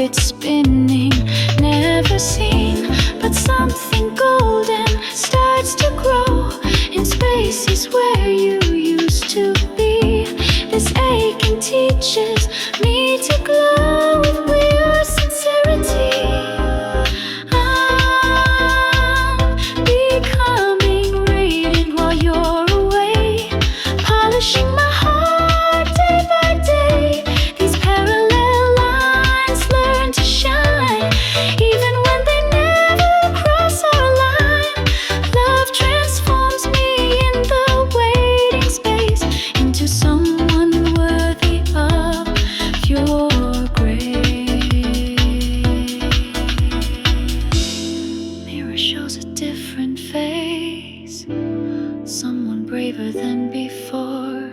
orbit spinning, never seen, but something golden starts to grow in spaces where you used to be. This aching teaches me to glow with pure sincerity. I'm becoming radiant while you're away, polishing my heart day by day. These parallel lines learn to shine, even when they never cross our line. Love transforms me in the waiting space into someone worthy of your grace. Mirror shows a different face, someone braver than before.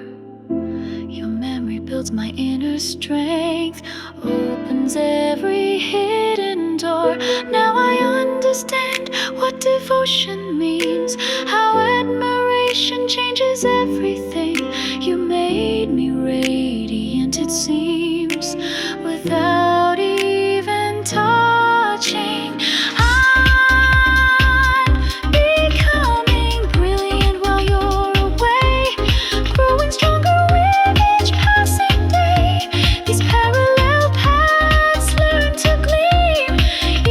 Your memory builds my inner strength, opens every hidden door. Now I understand what devotion means, how admiration changes everything. You made me radiant, it seems, without even touching. I'm becoming brilliant while you're away, growing stronger with each passing day. These parallel paths learn to gleam,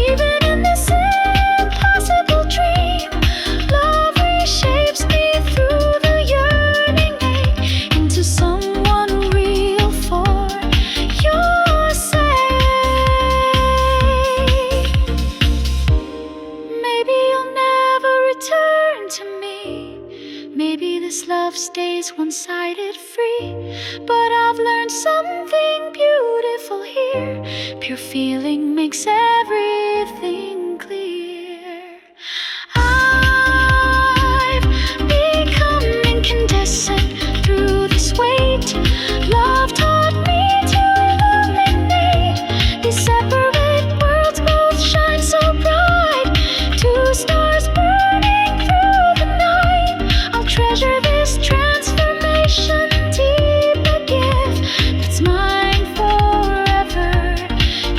even in this impossible dream. Love reshapes me through the yearning ache into someone real for your sake. Maybe you'll never return to me. Maybe this love stays one-sided free. But I've learned something beautiful here. Pure feeling makes everything clear. I've become incandescent through this weight. Love taught me to illuminate. These separate worlds both shine so bright. Two stars burning through the night. I'll treasure this transformation, deep a gift that's mine forever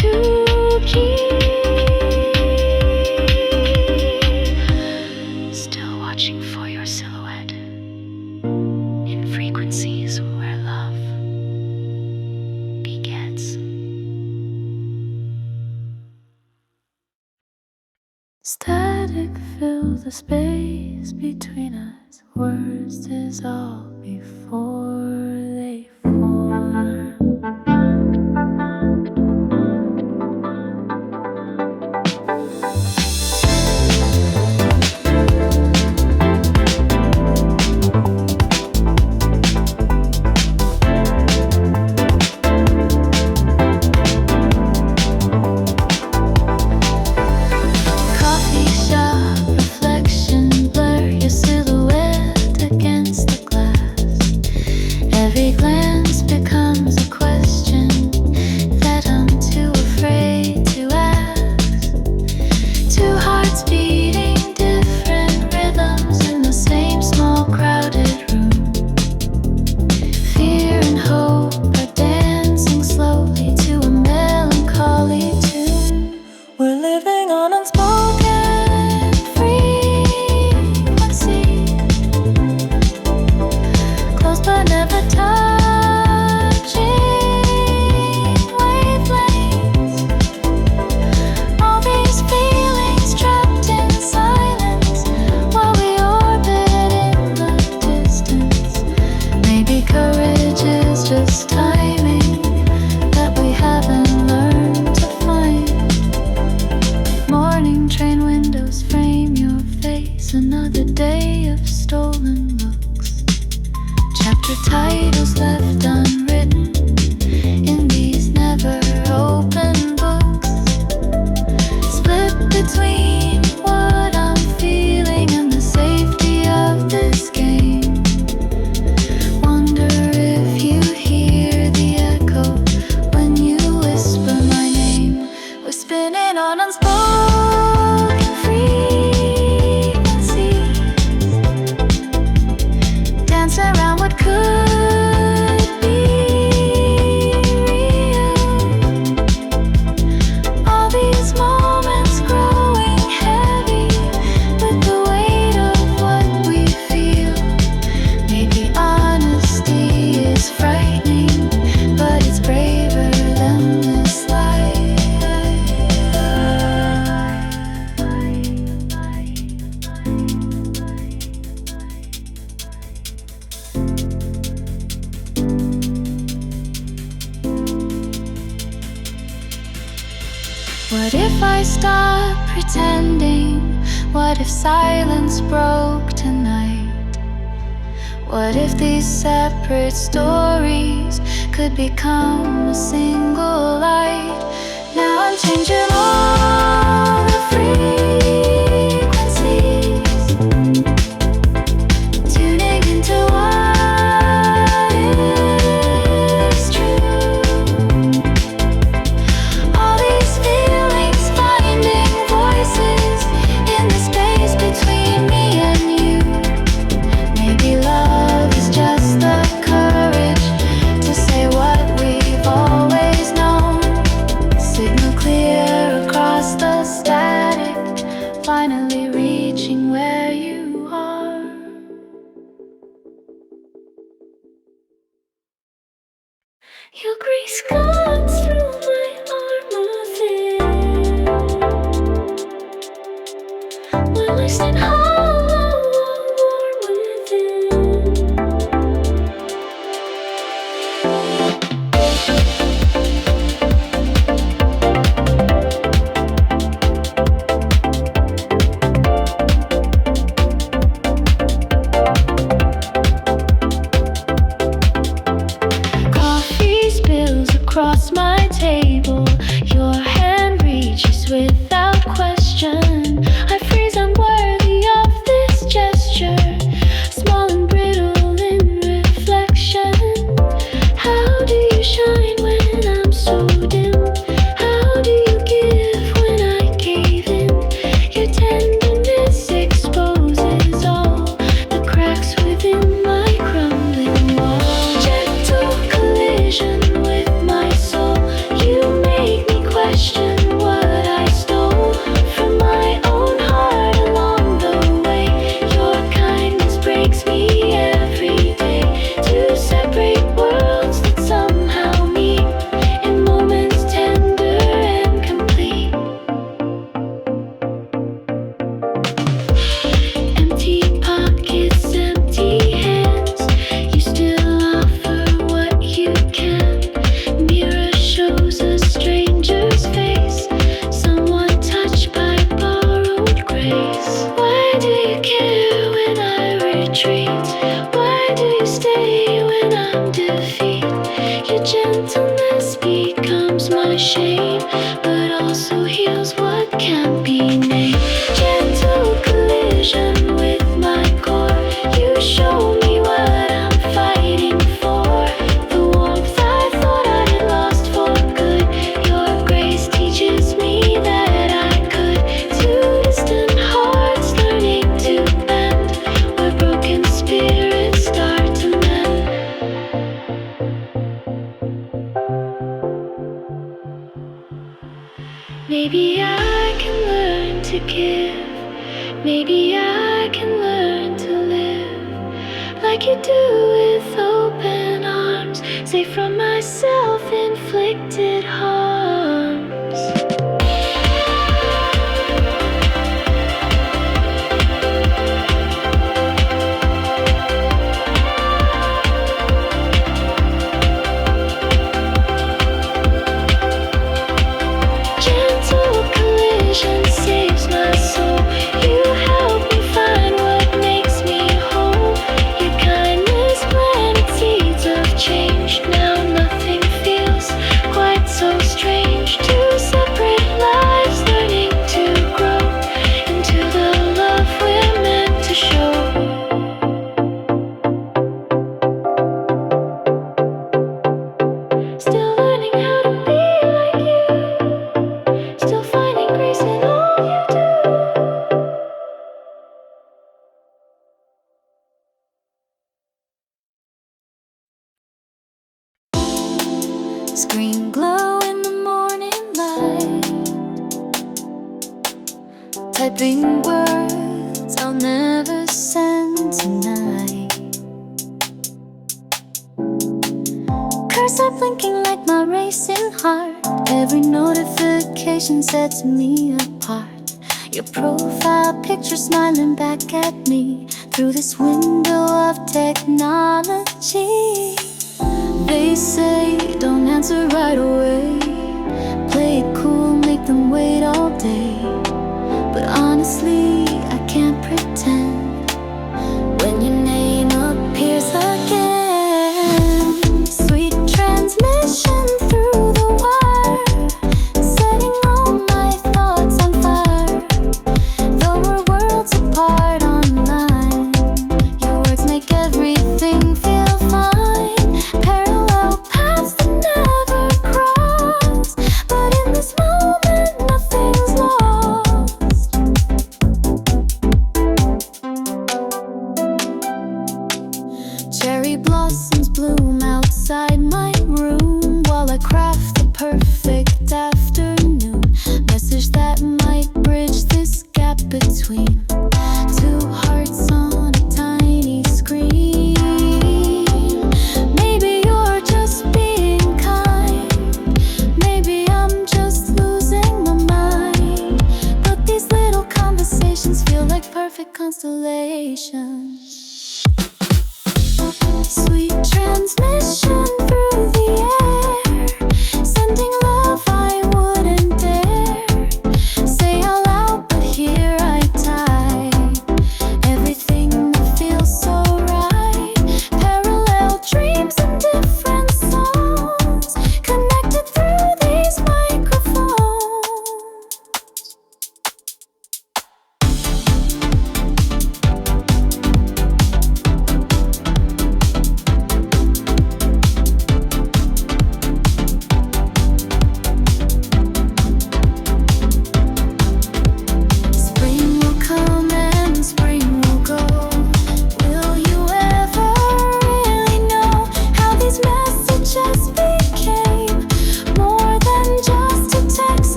to keep. Still watching for your silhouette in frequencies where love begets. Static fills the space between us. Words dissolve before they form. Coffee shop reflection blur your silhouette against the glass. Every glance becomes a question that I'm too afraid to ask. Two hearts beating different rhythms in the same small crowded room. Fear and hope are dancing slowly to a melancholy tune. We're living on unspoken frequencies, close but never touching wavelengths. All these feelings trapped in silence while we orbit in the distance. Maybe courage is just timing that we haven't learned to find. Morning train windows frame your face. Another day of stolen looks. Chapter titles left unwritten in these never open books. Split between what I'm feeling and the safety of this game. Wonder if you hear the echo when you whisper my name. We're spinning on unspoken frequencies, dance around what could be real. What if I stop pretending? What if silence broke tonight? What if these separate stories could become a single light? Now I'm changing all the frequencies, tuning into what is true. All these feelings finding voices in the space between me and you. Maybe love is just the courage to say what we've always known. Signal clear across the static, finally reaching where you are. Your grace cuts through my armor thin, while I stand hollow, warm within. Coffee spills across my table. Your hand reaches without question. I freeze unworthy of this gesture, small and brittle in reflection. How do you shine when I'm so dim? How do you give when I cave in? Your tenderness exposes all the cracks within my crumbling wall. Gentle collision with my soul. You make me question what I stole from my own heart along the way. Your kindness breaks me every day. Two separate worlds that somehow meet in moments tender and complete. Empty pockets, empty hands. You still offer what you can. Mirror shows a stranger's face, someone touched by borrowed grace. Why do you care when I retreat? Why do you stay when I'm defeat? Your gentleness becomes my shame, but also heals what can't be named. Gentle collision with my core. You show me what I'm fighting for. The warmth I thought I had lost for good. Your grace teaches me that I could. Two distant hearts learning to bend, where broken spirits start to mend. Maybe I can learn to give. Maybe I can learn to live like you do with open arms, safe from my self-inflicted harms. Gentle collision saves my soul. You help me find what makes me whole. Your kindness planted seeds of change. Now nothing feels quite so strange. Two separate lives learning to grow into the love we're meant to show. Still learning how to be like you. Still finding grace in all you do. Screen glow in the morning light, typing words I'll never send tonight. Cursor blinking like my racing heart. Every notification sets me apart. Your profile picture smiling back at me through this window of technology. They say don't answer right away. Play it cool, make them wait.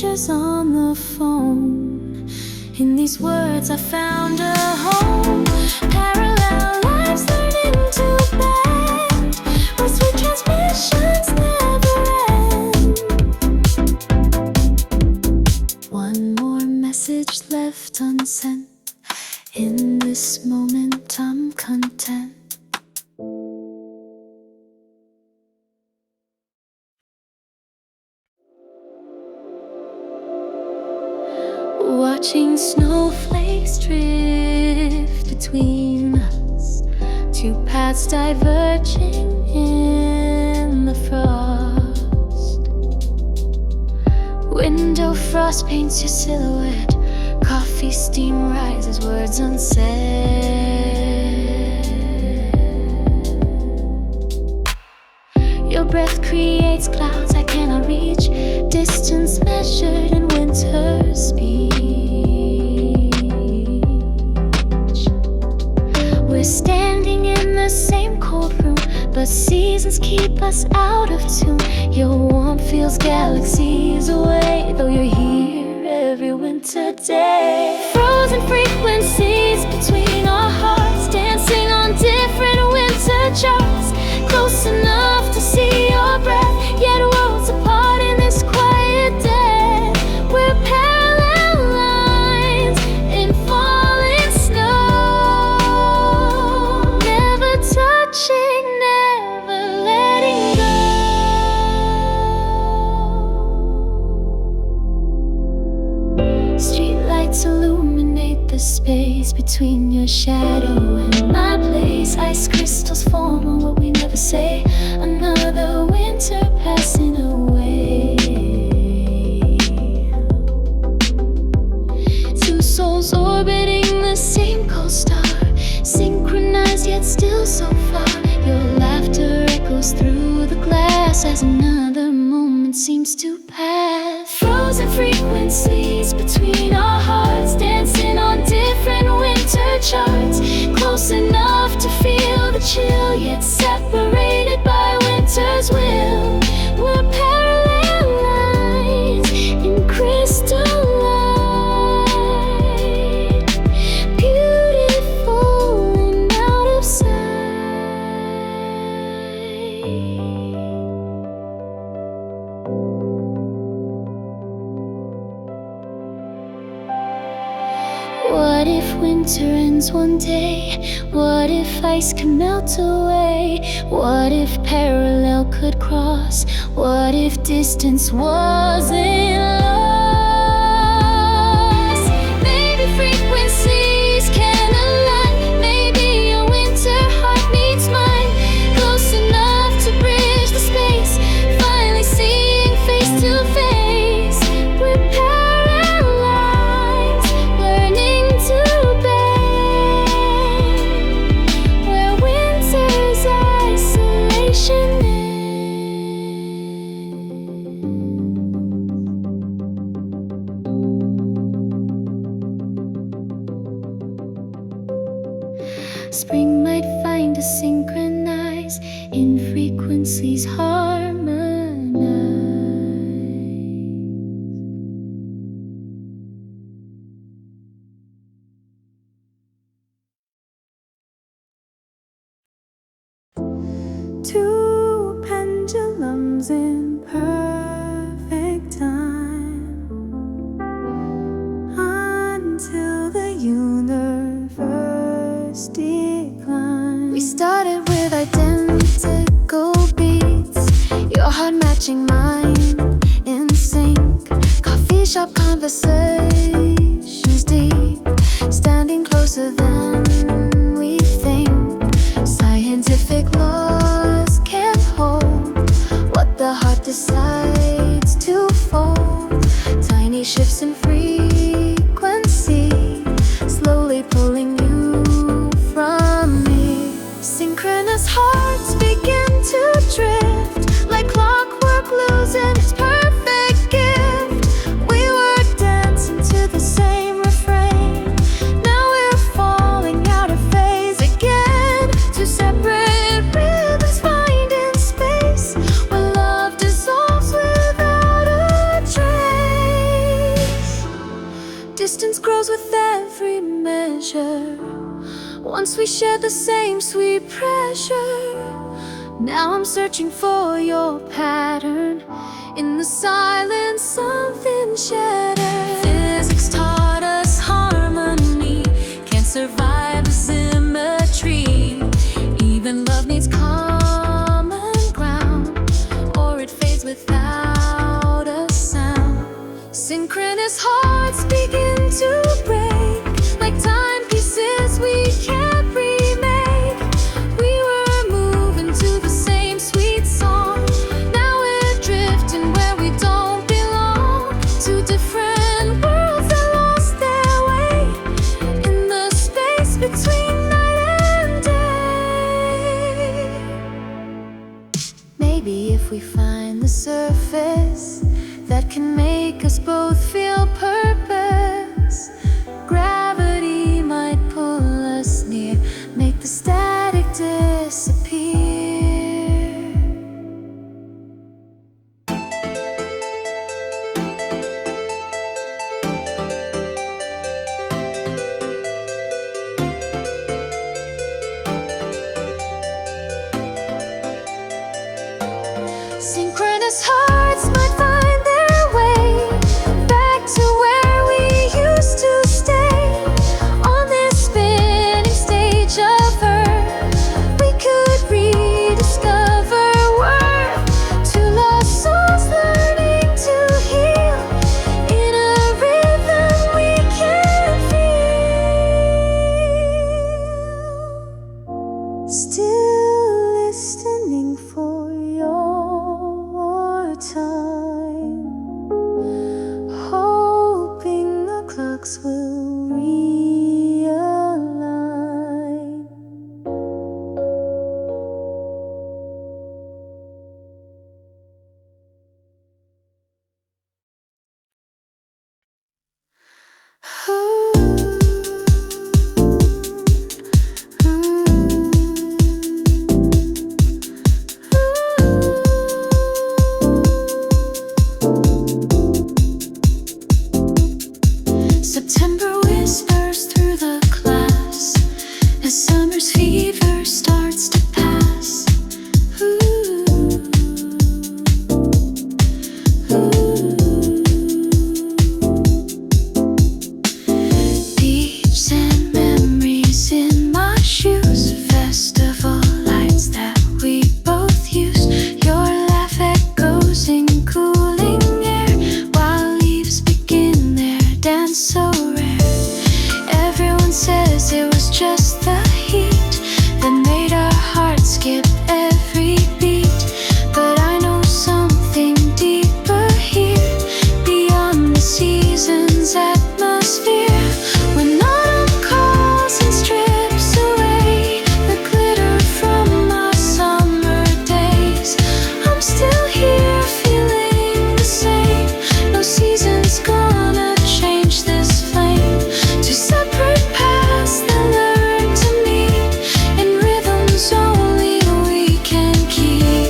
strangers on the phone. In these words I found a home. Parallel lives learning to bend, where sweet transmissions never end. One more message left unsent. In this moment I'm content. Watching snowflakes drift between us, two paths diverging in the frost. Window frost paints your silhouette, coffee steam rises, words unsaid. Your breath creates clouds I cannot reach, distance measured in winter speech. We're standing in the same cold room, but seasons keep us out of tune. Your warmth feels galaxies away, though you're here every winter day. Frozen frequencies between our hearts, dancing on different winter charts. Close enough to see your breath, yet worlds apart in this quiet day. We're parallel lines in falling snow, never touching, never letting go. Streetlights illuminate the space between your shadow and my place. Ice crystals form on what we never say. Another winter passing away. Two souls orbiting the same cold star, synchronized yet still so far. Your laughter echoes through the glass as another moment seems to pass. Frozen frequencies between our hearts, dancing on different winter charts. Close enough to feel the chill, yet separated by winter's will. We're parallel lines in crystal light, beautiful and out of sight. What if winter ends one day? What if ice can melt away? What if parallel could cross? What if distance wasn't lost? Maybe frequencies can align. Maybe your winter heart meets mine, close enough to bridge the space, finally seeing face to face. We're paralyzed, learning to bend, where winter's isolation ends. Spring might find us synchronized in frequencies harmonized. Two pendulums in perfect time, until the universe declines. We started with identical beats, your heart matching mine in sync. Coffee shop conversations deep, standing closer than we think. Scientific laws can't hold what the heart decides to fold. Tiny shifts in frequency, slowly pulling you from me. Synchronous hearts begin to drift, like clockwork losing its perfect gift. We were dancing to Distance grows with every measure. Once we shared the same sweet pressure. Now I'm searching for your pattern. In the silence, something shattered. Physics taught us harmony can't survive the symmetry. Even love needs common ground, or it fades without a sound. Synchronous hearts begin to break, like timepieces we can't remake. We were moving to the same sweet song. Now we're drifting where we don't belong. Two different worlds that lost their way in the space between night and day. Maybe if we find the surface that can make us both feel purpose, gravity might pull us near, make the static disappear. Synchronous hearts might find their way back to where we used to stay. On this spinning stage of Earth, we could rediscover worth. Two lost souls learning to heal in a rhythm we can feel. Still listening for your time, hoping the clocks will realign. September whispers through the class as summer's fever starts to pass. Beats and memories in my shoes, festival lights that we both use. Your laugh echoes in cooling air while leaves begin their dance so rare. Everyone says it was just the heat that made our hearts skip every beat. But I know something deeper here, beyond the season's atmosphere. When autumn calls and strips away the glitter from our summer days, I'm still here feeling the same. No season's gonna change this flame. Two separate paths that learn to meet in rhythms only we can keep.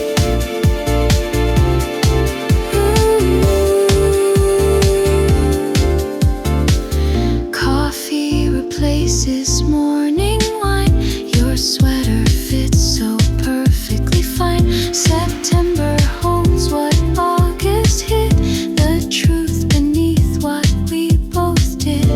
Coffee replaces morning wine. Your sweater fits so perfectly fine. September holds what August hid, the truth beneath what we both did.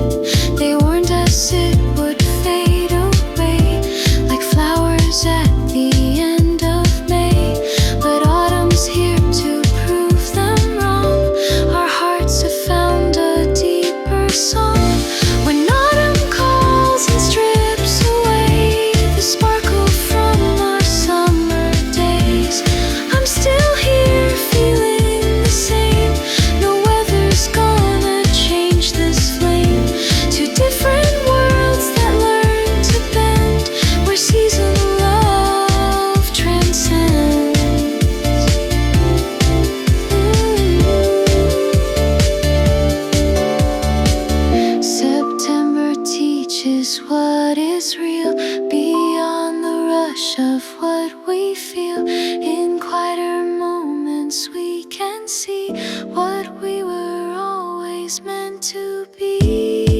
They warned us it would fade away like flowers at the end of May. But autumn's here to prove them wrong. Our hearts have found a deeper song. When autumn calls and strips away the sparkle from our summer days, I'm still here feeling the same. No weather's gonna change this flame. Two different worlds that learn to bend, where season love transcends. September teaches what is real, beyond the rush of what we feel. In quieter moments we can see what we were always meant to be.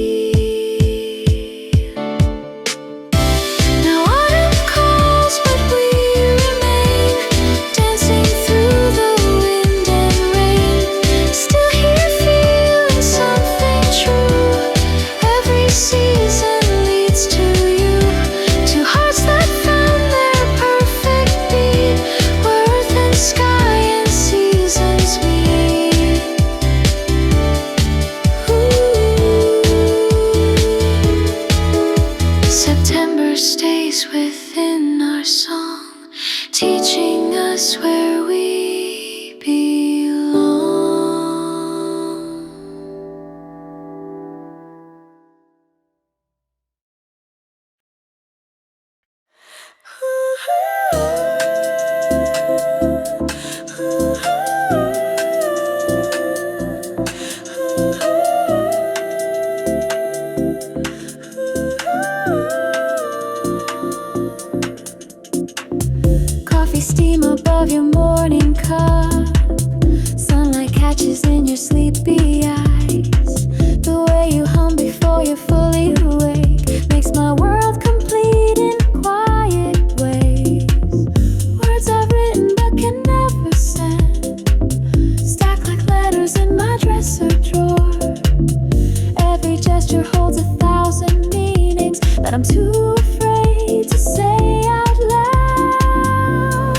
gesture holds 1,000 meanings that I'm too afraid to say out loud.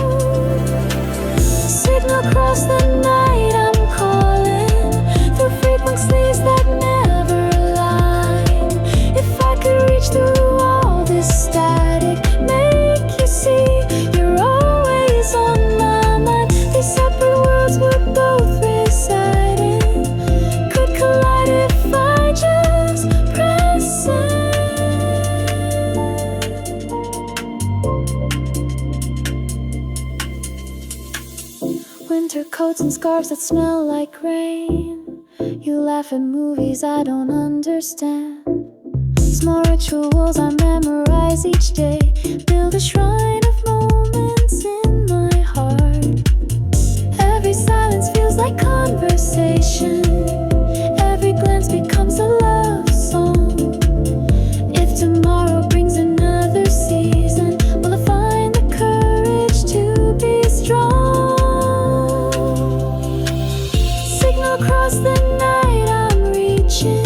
Signal across the night, I'm calling through frequencies that never align. If I could reach through all this static, make you see you're always on my mind. These separate worlds we're both residing could collide if I just press in. Winter coats and scarves that smell like rain. You laugh at movies I don't understand. Small rituals I memorize each day build a shrine of moments in my heart. Every silence feels like conversation. Every glance becomes a love song. If tomorrow brings another season, will I find the courage to be strong? Signal across the night, I'm reaching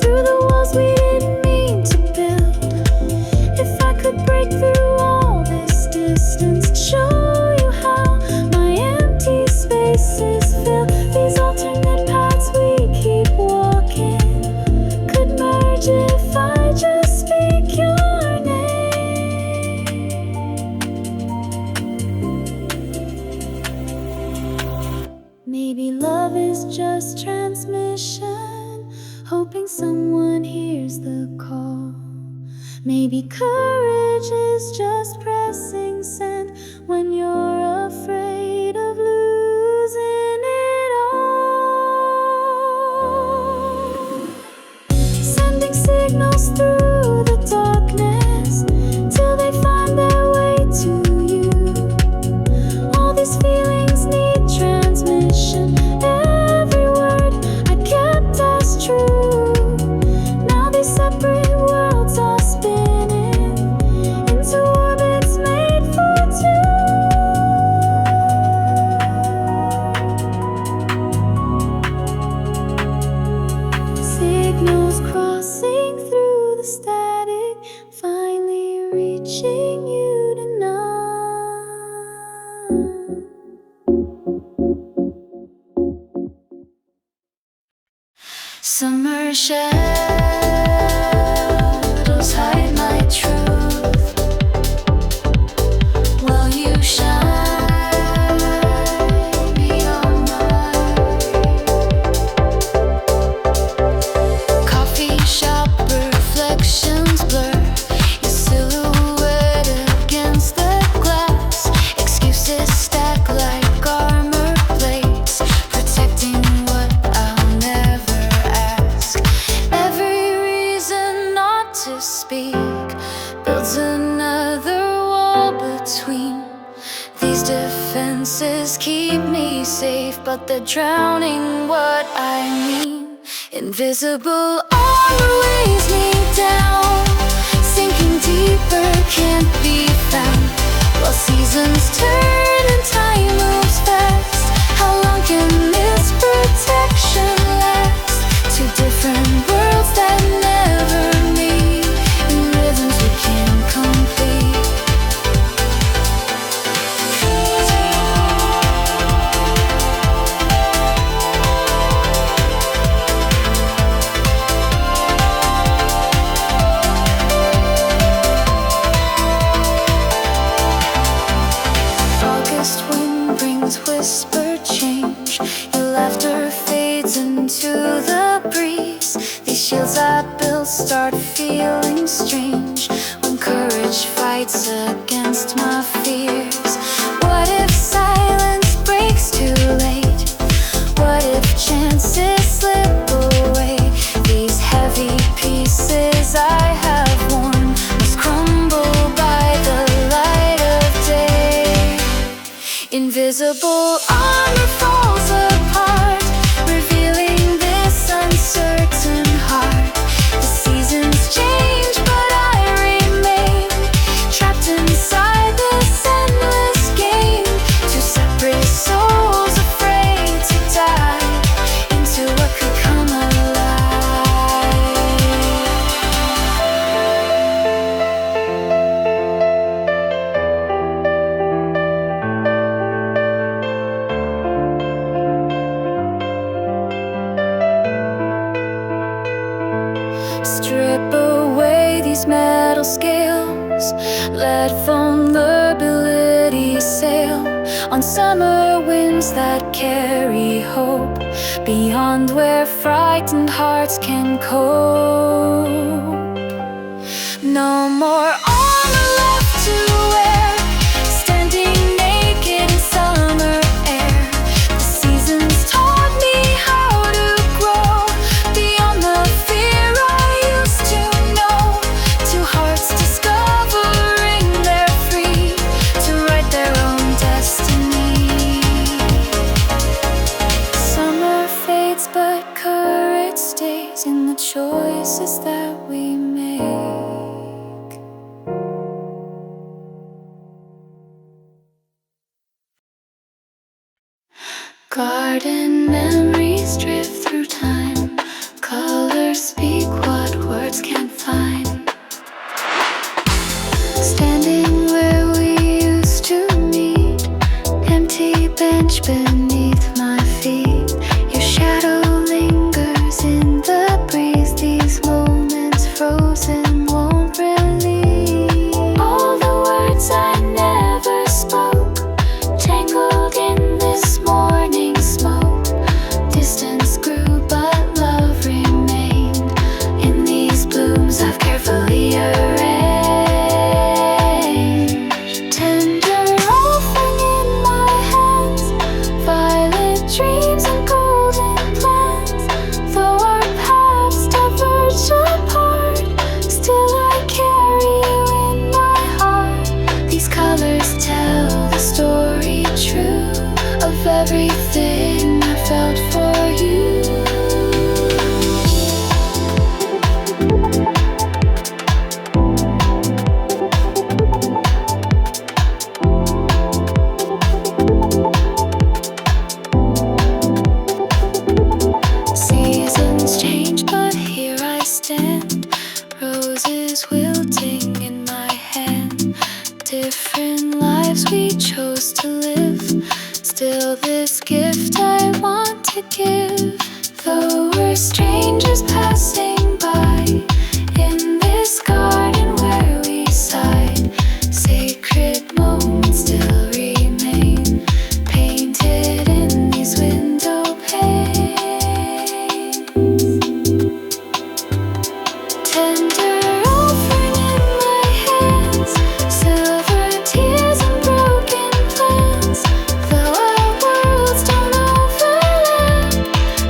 through the walls we didn't mean to build. If I could break through all this distance, show you how my empty spaces fill. These alternate paths we keep walking could merge if I just speak your name. Maybe love is just transmission, hoping someone hears the call. Maybe courage is just pressing send when you're afraid of losing it all. Sending signals through the darkness till they find their way to you. All these feelings need transmission. Every word I kept as true. Now these separate worlds are spinning into orbits made for two. Signals crossing through the static, finally reaching you tonight. Summer shadows hide my truth. Will you shine beyond mine? Coffee shop reflections blur your silhouette against the glass. Excuses stack like armor plates, protecting what I'll never ask. Every reason not to speak builds another wall between. These defenses keep me safe, but they're drowning what I mean. Invisible armor weighs me down, sinking deeper, can't be found. While seasons turn and time moves fast, how long can this protection last? Two different worlds that never meet, in rhythms we can't complete. August wind brings whispered change. Your laughter fades into the breeze. These shields I built start feeling strange when courage fights against my fears. What if silence breaks too late? What if chances slip away? These heavy pieces I have worn must crumble by the light of day. Invisible armor falls apart, revealing this uncertain heart. The seasons change, but I remain trapped inside this endless game. Two separate souls afraid to die into what could come alive. these metal scales. Let vulnerability sail on summer winds that carry hope beyond where frightened hearts can cope. No more armor left to wear, standing naked in summer air. The seasons taught me how to grow beyond the fear I used to know. Two hearts discovering they're free to write their own destiny. Summer fades, but courage stays in the choices that we make. Garden memories drift through time. Colors speak what words can't find. Standing where we used to meet, empty bench beneath my feet. Your shadow lingers in the breeze. These moments frozen won't release. All the words I never spoke, tangled in this morning smoke. Distance grew but love remained in these blooms I've carefully arranged. Tender offering in my hands, violet dreams and golden plans. Though our paths diverge apart, still I carry you in my heart. These colors tell the story true of everything I felt for you. Seasons change, but here I stand. Roses wilting in my hand. Different lives we chose to live. Still this gift I want to give. Though we're strangers passing by in this garden where we sighed, sacred moments still remain, painted in these window panes. Tender offering in my hands, silver tears and broken plans. Though our worlds don't overlap,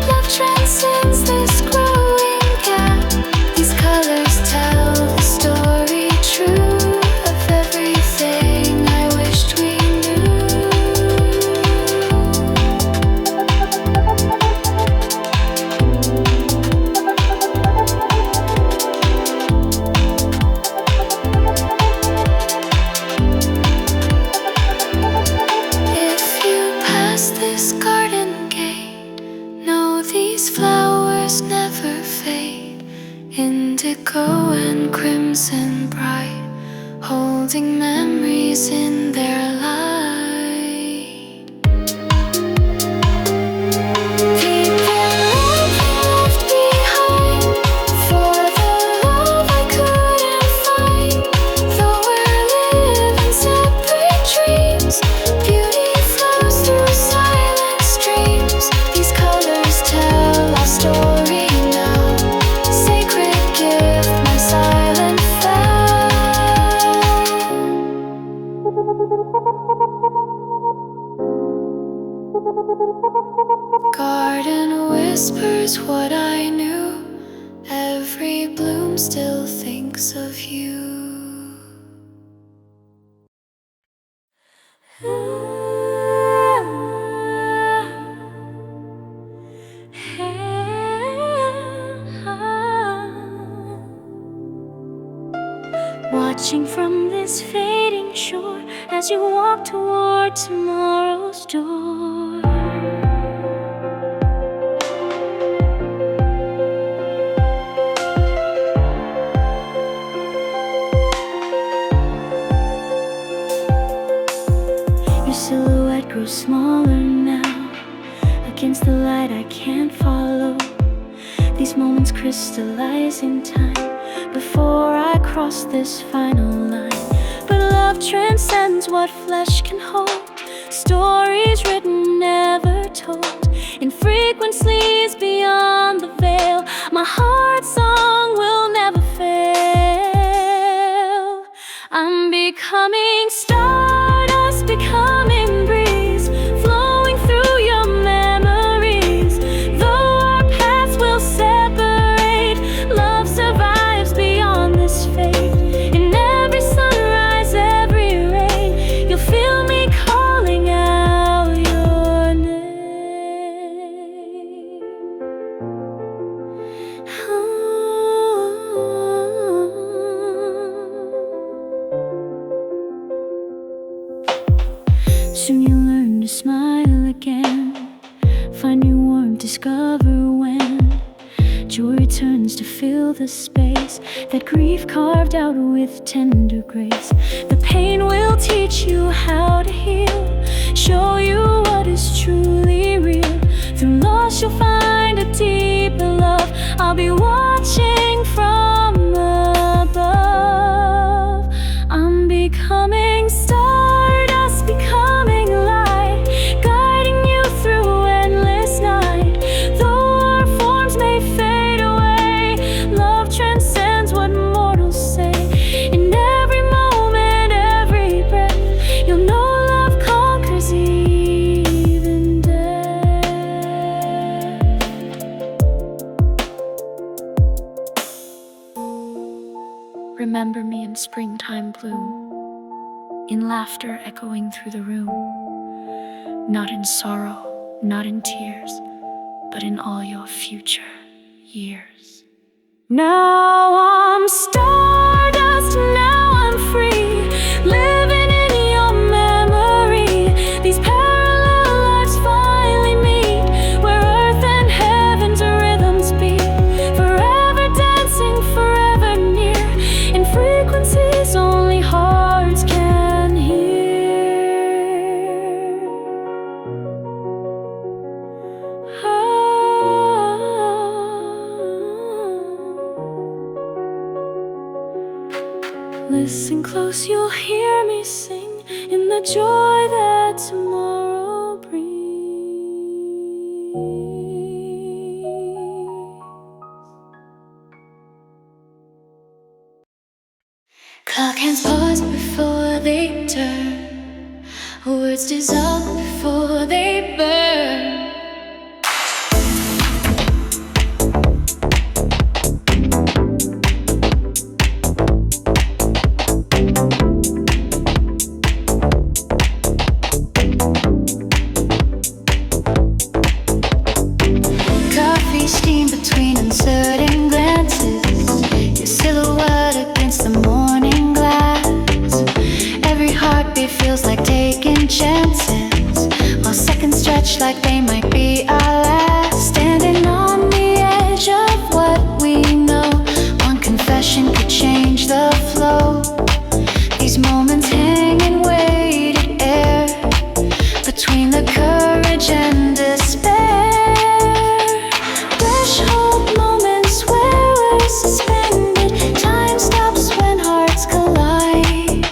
love transcends this growing gap. These colors tell the story true of everything I wished we knew. If you pass this garden gate, know these flowers never fade. Indigo and crimson bright, holding memories in their light. Deep in love left behind, for the love I couldn't find. Though we're living separate dreams, beauty flows through silent streams. These colors tell our story now. Sacred gift, my silent fan. Garden whispers what I knew. Every bloom still thinks of you. Watching from this fading shore as you walk toward tomorrow's door. Your silhouette grows smaller now. Against the light I can't follow. These moments crystallize in time. before I cross this final line. But love transcends what flesh can hold, stories written, never told, in frequencies beyond the veil. My heart's song will never fail. I'm becoming stardust, becoming breeze, flowing through your memories. Though our paths will separate, love survives beyond this fate. In every sunrise, every rain, you'll feel me calling out your name. Soon you'll learn to smile again, find new warmth, discover when joy returns to fill the space that grief carved out with tender grace. The pain will teach you how to heal, show you what is truly real. Through loss you'll find a deeper love. I'll be watching from above. I'm becoming stardust, becoming light, guiding you through endless night. Though our forms may fade away, love transcends what mortals say. In every moment, every breath, you'll know love conquers even death. Remember me in springtime bloom, in laughter echoing through the room, not in sorrow, not in tears, but in all your future years. Now I'm stardust, now I'm free, living in your memory. These parallel lives finally meet, where earth and heaven's rhythms beat, forever dancing, forever near, in frequencies only hearts can hear. Listen close, you'll hear me sing in the joy that tomorrow brings. Clock hands pause before they turn, words dissolve before they burn. Coffee steam between uncertain glances, your silhouette against the morning glass. Every heartbeat feels like taking chances, while seconds stretch like they might be our last. Standing on the edge of what we know, one confession could change the flow. These moments hang in weighted air, between the courage and despair. Threshold moments where we're suspended, time stops when hearts collide.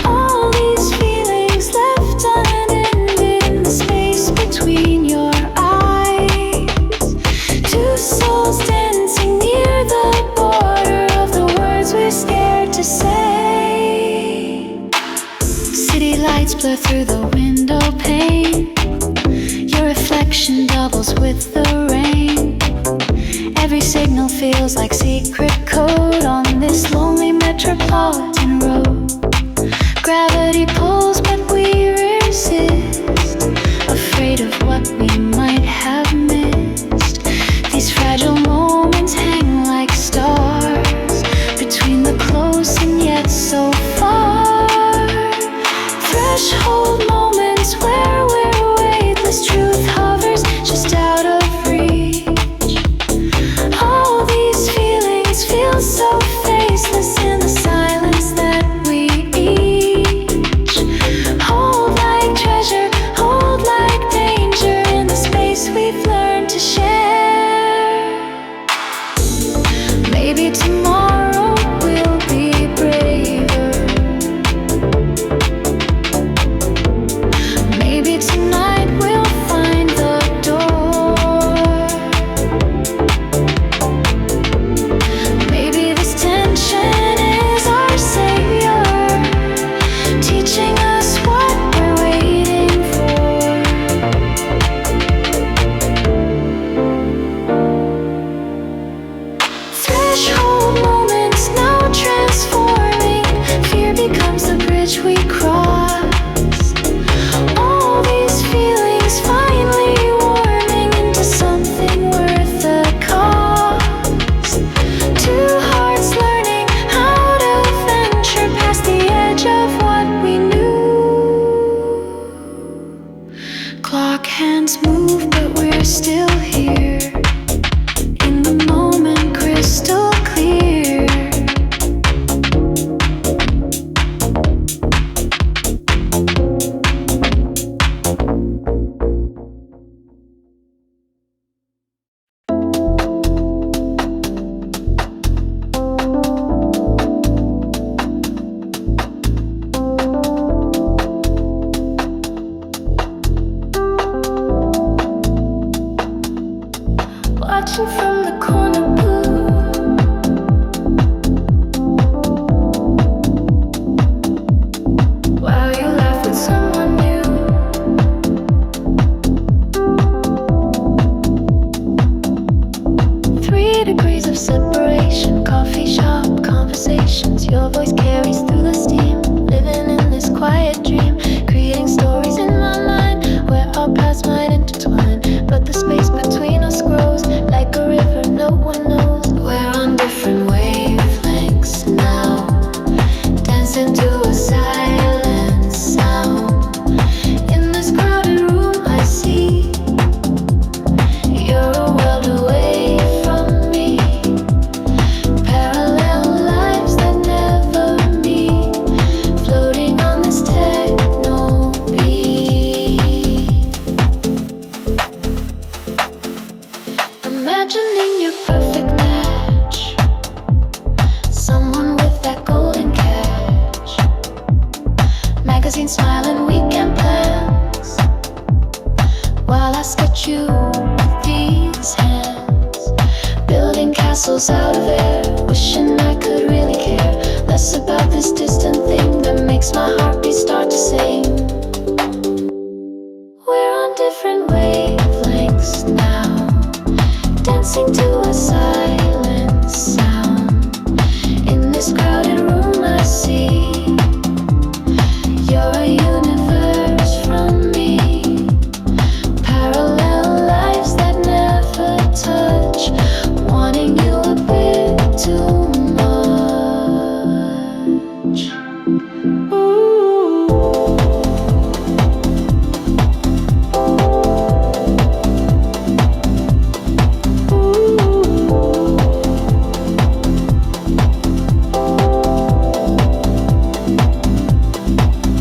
All these feelings left unended in the space between your eyes. Two souls dancing near the border of the words we're scared to say. City lights blur through the window pane, your reflection doubles with the rain. Every signal feels like secret code on this lonely metropolitan road. Gravity pulls but we resist, afraid of what we might have missed. These fragile moments hang like stars, between the close and yet so far. Threshold moments where we're weightless, truth hovers just out of reach. All these feelings feel so faceless in the silence that we each hold like treasure, hold like danger in the space we've learned to share. Maybe tomorrow bridge we crossed. All these feelings finally warming into something worth the cost. Two hearts learning how to venture past the edge of what we knew. Clock hands move, but we're still here. In the moment, crystal clear. Watching from the corner booth, while you laugh with someone new. 3 degrees of separation, coffee shop conversations. Your voice carries through the steam, living in this quiet dream, creating stories in my mind where our paths might intertwine, but the space between us grows like a river no one knows. We're on different wavelengths now, dancing to a silent sound. In this crowded room I see you're a world away from me. Parallel lives that never meet, floating on this techno beat. Imagining your perfect match, someone with that golden catch. Magazine smiling, weekend plans, while I sketch you with these hands. Building castles out of air, wishing I could really care less about this distant thing that makes my heartbeat start to sing. We're on different wavelengths now, dancing to a silent sound. In this crowded room I see you're a universe from me. Parallel lives that never touch, wanting you a bit too much. Ooh.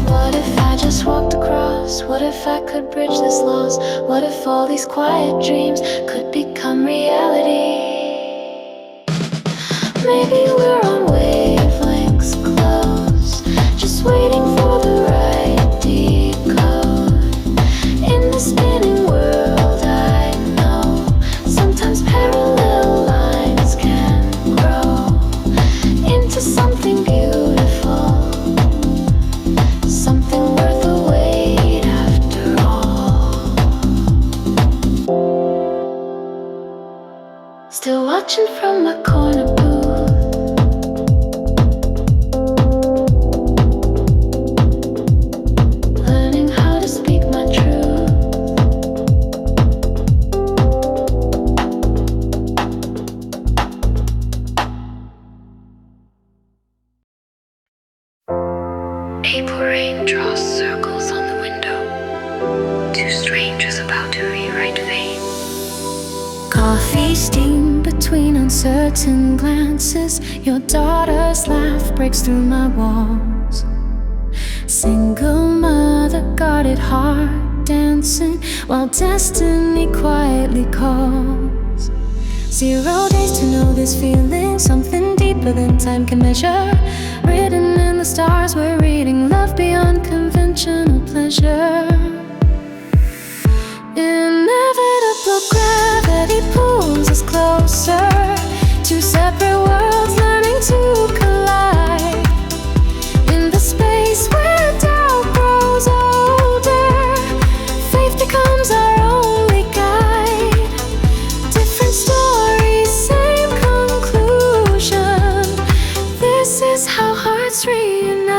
What if I just walked across? What if I could bridge this loss? What if all these quiet dreams could become reality? Maybe we're on wavelengths close, just waiting for the right decode. In the spinning world I know, sometimes parallel lines can grow into something beautiful, something worth the wait after all. Still watching from my corner booth, learning how to speak my truth. April rain draws circles on the window. Two strangers about to rewrite fate. Coffee steam between uncertain glances. Your daughter's laugh breaks through my walls. Single mother, guarded heart dancing while destiny quietly calls. 0 days to know this feeling, something deeper than time can measure. Written in the stars, we're reading love beyond conventional pleasure. Inevitable gravity pulls us closer, two separate worlds learning to collide. In the space where doubt grows older, faith becomes our only guide. Different stories, same conclusion. This is how hearts reunite.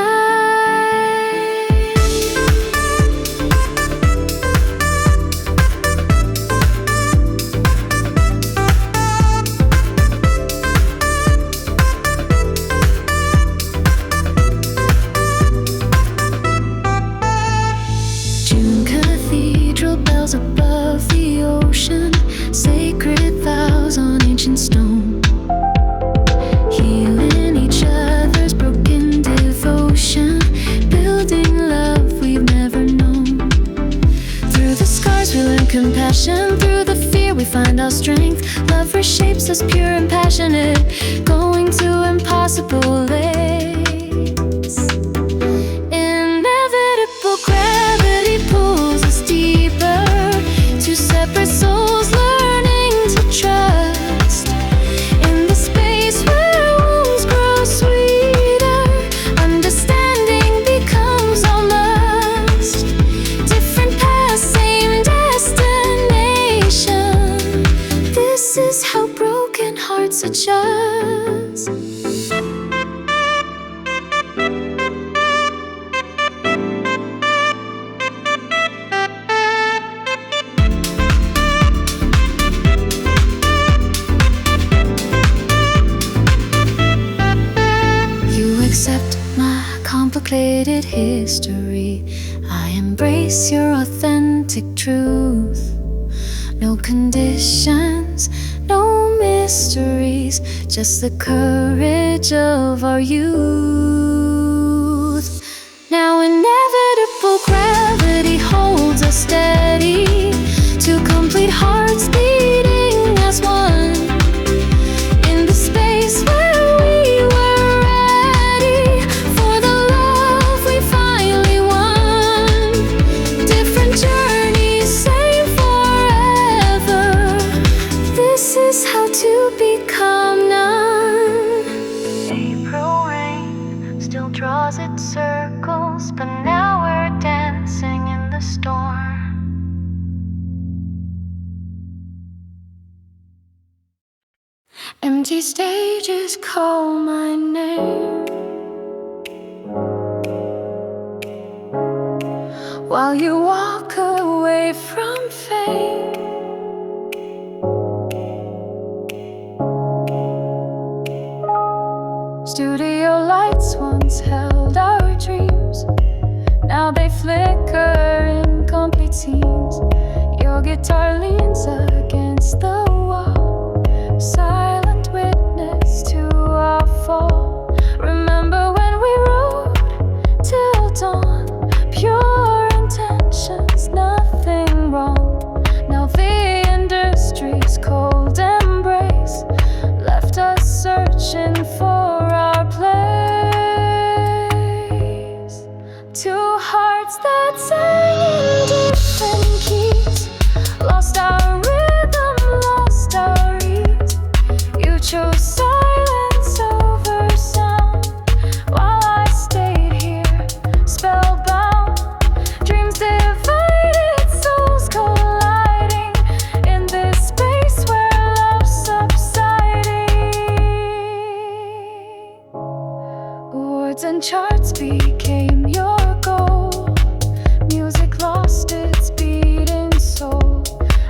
just as pure and passionate, going to impossible lengths. Inevitable gravity pulls us deeper, two separate souls learning to trust. In the space where wounds grow sweeter, understanding becomes our must. Different paths, same destination. This is how broken hearts adjust. Accept my complicated history. I embrace your authentic truth. No conditions, no mysteries, just the courage of our youth. Now inevitable gravity holds us steady, two complete hearts beating as one. In the space where draws its circles, but now we're dancing in the storm. Empty stages call my name, while you walk away from fame. Studio lights once held our dreams, now they flicker in complete scenes. Your guitar leans against the wall, silent witness to our fall. Remember when we rode till dawn, pure intentions, nothing wrong. Now the industry's cold embrace left us searching for place. Two hearts that sang in different keys, lost our rhythm, lost our ease. You chose silence over sound, while I stayed here, spellbound. Dreams divided, souls colliding, in this space where love's subsiding. Words and charts became your goal, music lost its beating soul.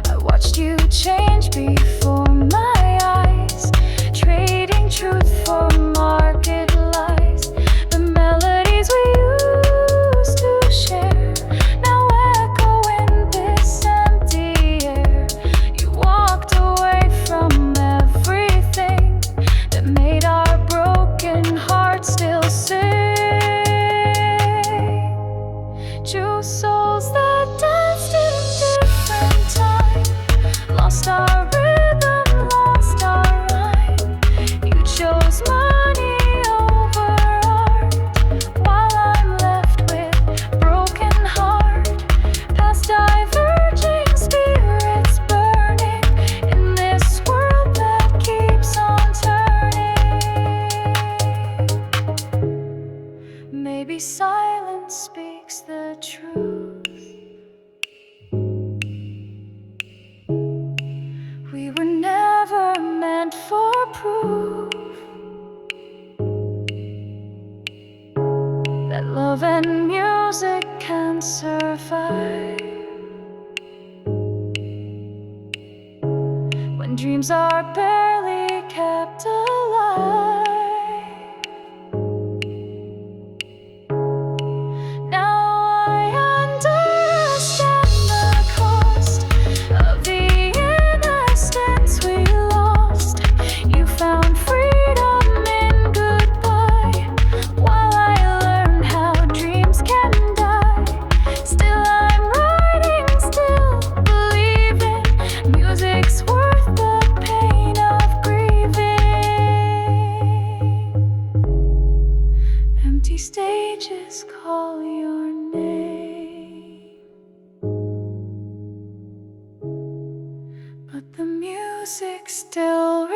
I watched you change before my eyes, trading truth for market lies. The melodies we used to share now echo in this empty air. You walked away from everything that made our broken hearts still sing. Two souls that danced in different time, lost our rhythm, lost our rhyme. You chose money over art, while I'm left with broken heart. Past diverging spirits burning in this world that keeps on turning. Maybe silence speaks the truth. We were never meant for proof that love and music can survive when dreams are barely kept alive. Now I understand the cost of the innocence we lost. You found freedom in goodbye, while I learned how dreams can die. Still I'm writing, still believing music's worth the pain of empty stages call your name, but the music still remains.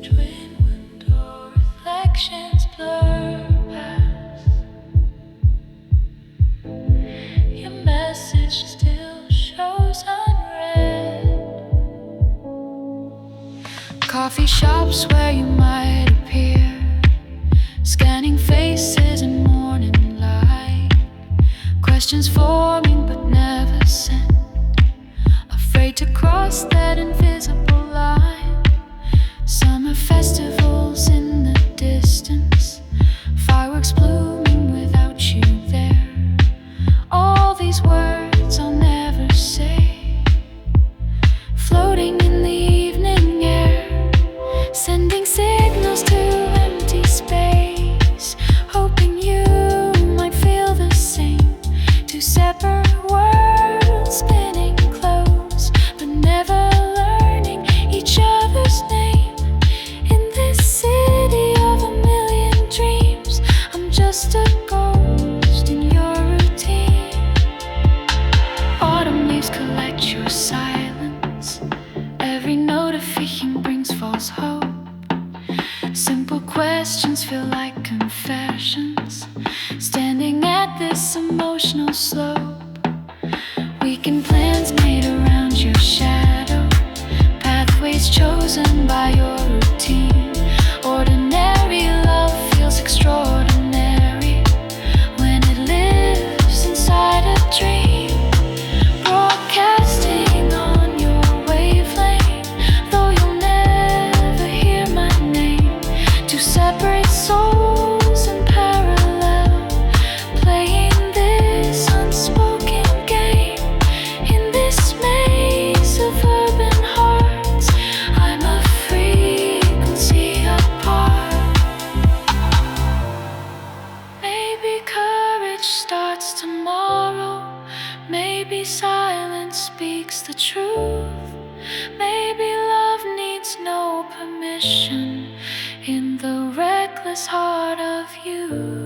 Twin window reflections blur past. Your message still shows unread. Coffee shops where you might appear, scanning faces in morning light. Questions forming but never sent, afraid to cross that invisible line. Summer festivals in the distance, fireworks blooming without you there. All these words I'll never say, floating in the evening air, sending signals to empty space, hoping you might feel the same. Two separate worlds spinning close, but never learning each other's name. In this city of a million dreams, I'm just a ghost in your routine. Autumn leaves collect your silence, every note of feeling brings false hope. Simple questions feel like confessions, standing at this emotional slope. Weekend plans made around your shadow, pathways chosen by your routine. Ordinary love feels extraordinary when it lives inside a dream. Broadcasting on your wavelength, though you'll never hear my name. Two separate souls in parallel, playing this unspoken game. In this maze of urban hearts, I'm a frequency apart. Maybe courage starts tomorrow, maybe silence speaks the truth. Maybe love needs no permission in the reckless heart of youth.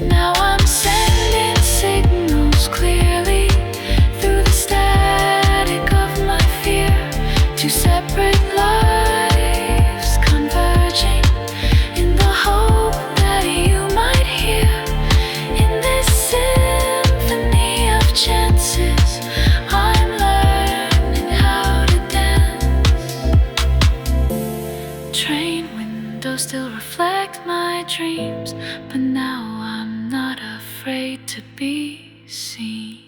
Now I'm sending signals clearly through the static of my fear. Two separate lives converging in the hope that you might hear. In this symphony of chances, I'm learning how to dance. Train windows still reflect my dreams, but now I'm not afraid to be seen.